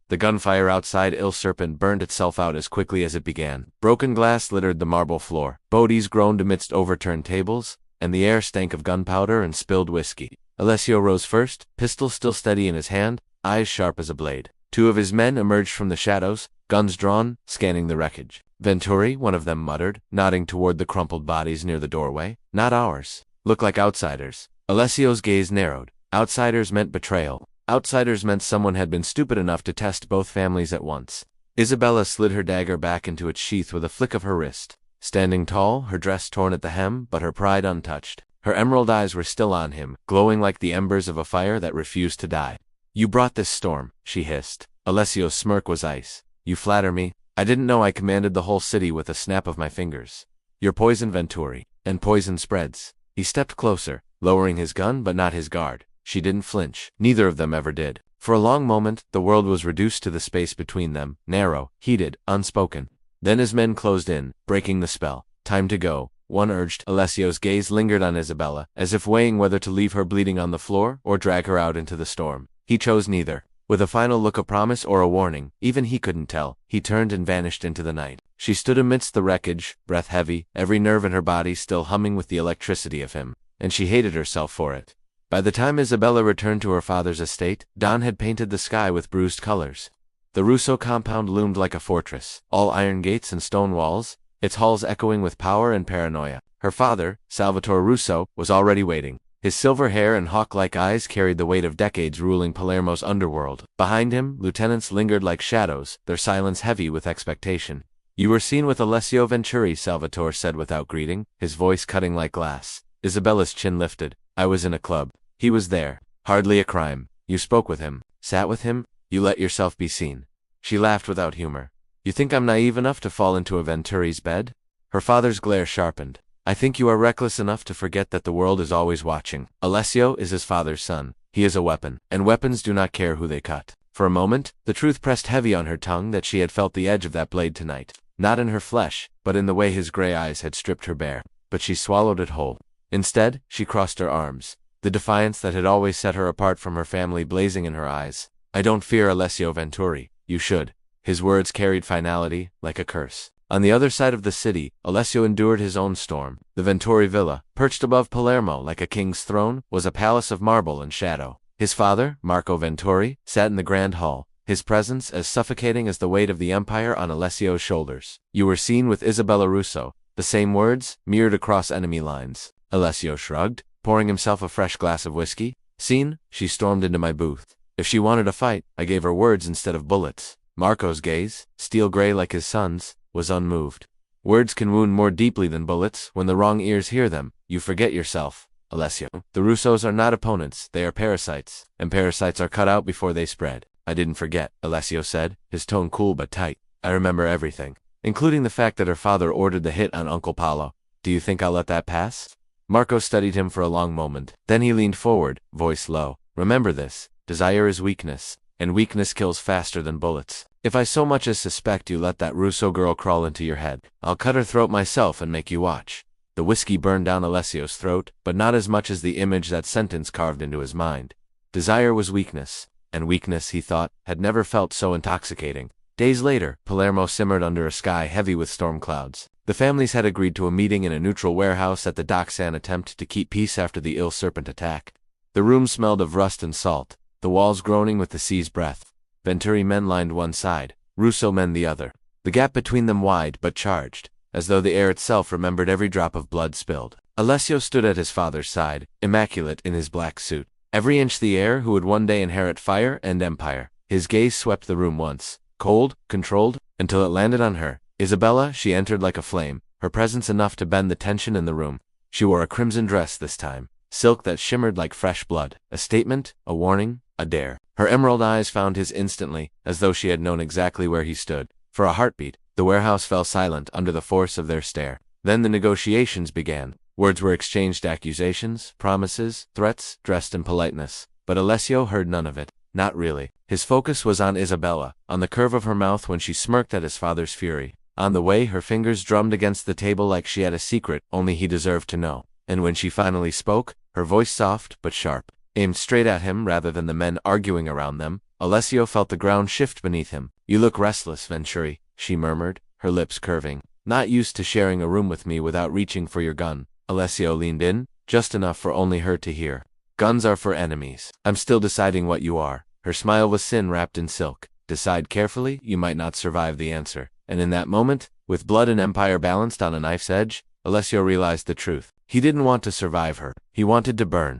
The gunfire outside Il Serpent burned itself out as quickly as it began. Broken glass littered the marble floor. Bodies groaned amidst overturned tables, and the air stank of gunpowder and spilled whiskey. Alessio rose first, pistol still steady in his hand, eyes sharp as a blade. Two of his men emerged from the shadows, guns drawn, scanning the wreckage. Venturi, one of them muttered, nodding toward the crumpled bodies near the doorway. Not ours. Look like outsiders. Alessio's gaze narrowed. Outsiders meant betrayal. Outsiders meant someone had been stupid enough to test both families at once. Isabella slid her dagger back into its sheath with a flick of her wrist. Standing tall, her dress torn at the hem, but her pride untouched. Her emerald eyes were still on him, glowing like the embers of a fire that refused to die. You brought this storm, she hissed. Alessio's smirk was ice. You flatter me. I didn't know I commanded the whole city with a snap of my fingers. You're poison, Venturi, and poison spreads. He stepped closer, lowering his gun but not his guard. She didn't flinch. Neither of them ever did. For a long moment, the world was reduced to the space between them, narrow, heated, unspoken. Then his men closed in, breaking the spell. Time to go, one urged. Alessio's gaze lingered on Isabella, as if weighing whether to leave her bleeding on the floor or drag her out into the storm. He chose neither. With a final look of promise or a warning, even he couldn't tell, he turned and vanished into the night. She stood amidst the wreckage, breath heavy, every nerve in her body still humming with the electricity of him, and she hated herself for it. By the time Isabella returned to her father's estate, dawn had painted the sky with bruised colors. The Russo compound loomed like a fortress, all iron gates and stone walls, its halls echoing with power and paranoia. Her father, Salvatore Russo, was already waiting. His silver hair and hawk-like eyes carried the weight of decades ruling Palermo's underworld. Behind him, lieutenants lingered like shadows, their silence heavy with expectation. You were seen with Alessio Venturi, Salvatore said without greeting, his voice cutting like glass. Isabella's chin lifted. I was in a club. He was there. Hardly a crime. You spoke with him. Sat with him. You let yourself be seen. She laughed without humor. You think I'm naive enough to fall into a Venturi's bed? Her father's glare sharpened. I think you are reckless enough to forget that the world is always watching. Alessio is his father's son. He is a weapon, and weapons do not care who they cut. For a moment, the truth pressed heavy on her tongue that she had felt the edge of that blade tonight. Not in her flesh, but in the way his gray eyes had stripped her bare. But she swallowed it whole. Instead, she crossed her arms, the defiance that had always set her apart from her family blazing in her eyes. I don't fear Alessio Venturi. You should. His words carried finality, like a curse. On the other side of the city, Alessio endured his own storm. The Venturi villa, perched above Palermo like a king's throne, was a palace of marble and shadow. His father, Marco Venturi, sat in the grand hall, his presence as suffocating as the weight of the empire on Alessio's shoulders. You were seen with Isabella Russo. The same words, mirrored across enemy lines. Alessio shrugged, pouring himself a fresh glass of whiskey. Seen? She stormed into my booth. If she wanted a fight, I gave her words instead of bullets. Marco's gaze, steel gray like his son's, was unmoved. Words can wound more deeply than bullets when the wrong ears hear them. You forget yourself, Alessio. The Russos are not opponents, they are parasites, and parasites are cut out before they spread. I didn't forget, Alessio said, his tone cool but tight. I remember everything, including the fact that her father ordered the hit on Uncle Paolo. Do you think I'll let that pass? Marco studied him for a long moment. Then he leaned forward, voice low. Remember this, desire is weakness, and weakness kills faster than bullets. If I so much as suspect you let that Russo girl crawl into your head, I'll cut her throat myself and make you watch. The whiskey burned down Alessio's throat, but not as much as the image that sentence carved into his mind. Desire was weakness, and weakness, he thought, had never felt so intoxicating. Days later, Palermo simmered under a sky heavy with storm clouds. The families had agreed to a meeting in a neutral warehouse at the docks in an attempt to keep peace after the Il Serpent attack. The room smelled of rust and salt, the walls groaning with the sea's breath. Venturi men lined one side, Russo men the other. The gap between them wide but charged, as though the air itself remembered every drop of blood spilled. Alessio stood at his father's side, immaculate in his black suit. Every inch the heir who would one day inherit fire and empire. His gaze swept the room once, cold, controlled, until it landed on her. Isabella, she entered like a flame, her presence enough to bend the tension in the room. She wore a crimson dress this time, silk that shimmered like fresh blood. A statement, a warning, a dare. Her emerald eyes found his instantly, as though she had known exactly where he stood. For a heartbeat, the warehouse fell silent under the force of their stare. Then the negotiations began. Words were exchanged, accusations, promises, threats, dressed in politeness. But Alessio heard none of it. Not really. His focus was on Isabella, on the curve of her mouth when she smirked at his father's fury, on the way her fingers drummed against the table like she had a secret only he deserved to know. And when she finally spoke, her voice soft but sharp, aimed straight at him rather than the men arguing around them. Alessio felt the ground shift beneath him. You look restless, Venturi, she murmured, her lips curving. Not used to sharing a room with me without reaching for your gun. Alessio leaned in, just enough for only her to hear. Guns are for enemies. I'm still deciding what you are. Her smile was sin wrapped in silk. Decide carefully, you might not survive the answer. And in that moment, with blood and empire balanced on a knife's edge, Alessio realized the truth. He didn't want to survive her. He wanted to burn.